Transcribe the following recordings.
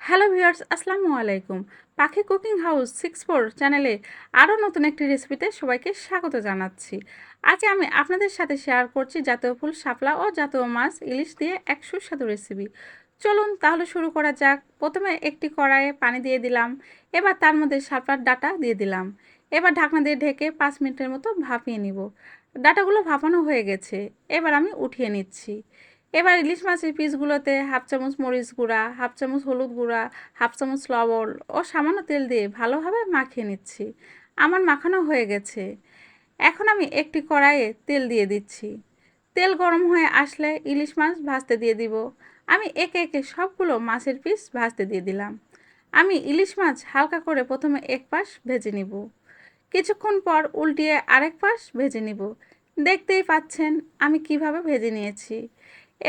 Hello viewers, আসসালামু আলাইকুম। পাখি কুকিং হাউস 64 চ্যানেলে আরও নতুন একটি রেসিপিতে সবাইকে স্বাগত জানাচ্ছি। আজ আমি আপনাদের সাথে শেয়ার করছি জাতীয় ফুল শাপলা ও জাতীয় মাছ ইলিশ দিয়ে এক সুস্বাদু রেসিপি। চলুন তাহলে শুরু করা যাক। প্রথমে একটি কড়াইয়ে পানি দিয়ে দিলাম। এবার তার মধ্যে শাপলার ডাঁটা দিয়ে দিলাম। এবার ঢাকনা দিয়ে ঢেকে 5 মিনিটের মতো ভাপিয়ে নিব। ডাঁটাগুলো ভাপানো হয়ে গেছে, এবার আমি উঠিয়ে নিচ্ছি। এবার ইলিশ মাছের পিসগুলোতে হাফ চামচ মরিচ গুঁড়া, হাফ চামচ হলুদ গুঁড়া, হাফ চামচ লবণ ও সামান্য তেল দিয়ে ভালোভাবে মাখিয়ে নিচ্ছি। আমার মাখানো হয়ে গেছে। এখন আমি একটি কড়াইয়ে তেল দিয়ে দিচ্ছি। তেল গরম হয়ে আসলে ইলিশ মাছ ভাজতে দিয়ে দিব। আমি একে একে সবগুলো মাছের পিস ভাজতে দিয়ে দিলাম। আমি ইলিশ মাছ হালকা করে প্রথমে এক পাশ ভেজে নিব। কিছুক্ষণ পর উল্টিয়ে আরেক পাশ ভেজে নিব। দেখতেই পাচ্ছেন আমি কিভাবে ভেজে নিয়েছি।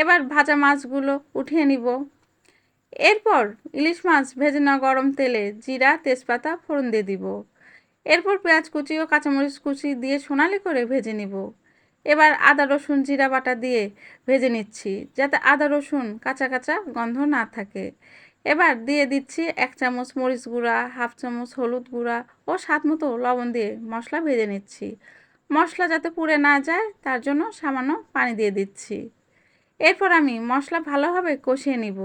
এবার ভাজা মাছগুলো উঠিয়ে নিব। এরপর ইলিশ মাছ ভেজে নেওয়া গরম তেলে জিরা, তেজপাতা ফোড়ন দিয়ে দিব। এরপর পেঁয়াজ কুচি ও কাঁচামরিচ কুচি দিয়ে সোনালি করে ভেজে নিব। এবার আদা রসুন জিরা বাটা দিয়ে ভেজে নিচ্ছি, যাতে আদা রসুন কাঁচা কাঁচা গন্ধ না থাকে। এবার দিয়ে দিচ্ছি 1 চামচ মরিচ গুঁড়া, হাফ চামচ হলুদ গুঁড়া ও স্বাদ মতো লবণ দিয়ে মশলা ভেজে নিচ্ছি। মশলা যাতে পুড়ে না যায় তার জন্য সামান্য পানি দিয়ে দিচ্ছি। এরপর আমি মশলা ভালোভাবে কষিয়ে নিব।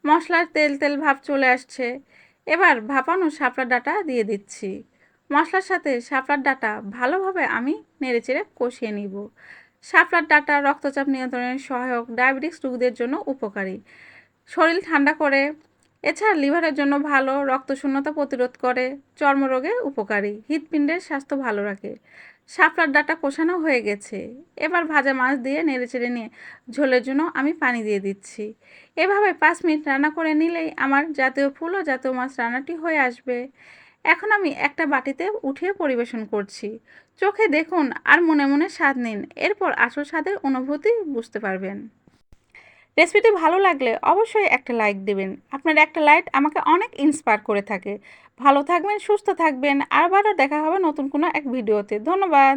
মশলার তেল তেল ভাব চলে আসছে। এবার ভাপানো শাপলার ডাঁটা দিয়ে দিচ্ছি। মশলার সাথে শাপলার ডাঁটা ভালোভাবে আমি নেড়েচেড়ে কষিয়ে নিব। শাপলার ডাঁটা রক্তচাপ নিয়ন্ত্রণের সহায়ক, ডায়াবেটিস রোগীদের জন্য উপকারী, শরীর ঠান্ডা করে। এছাড়া লিভারের জন্য ভালো, রক্তশূন্যতা প্রতিরোধ করে, চর্মরোগে উপকারী, হৃৎপিণ্ডের স্বাস্থ্য ভালো রাখে। শাপলার ডাঁটা কষানো হয়ে গেছে। এবার ভাজা মাছ দিয়ে নেড়েচেড়ে নিয়ে ঝোলের জন্য আমি পানি দিয়ে দিচ্ছি। এভাবে 5 মিনিট রান্না করে নিলেই আমার জাতীয় ফুল ও জাতীয় মাছ রান্নাটি হয়ে আসবে। এখন আমি একটা বাটিতে উঠিয়ে পরিবেশন করছি। চোখে দেখুন আর মনে মনে স্বাদ নিন, এরপর আসল স্বাদের অনুভূতি বুঝতে পারবেন। রেসিপিটি ভালো লাগলে অবশ্যই একটা লাইক দেবেন। আপনার একটা লাইক আমাকে অনেক ইন্সপায়ার করে থাকে। ভালো থাকবেন, সুস্থ থাকবেন। আবারও দেখা হবে নতুন কোনো এক ভিডিওতে। ধন্যবাদ।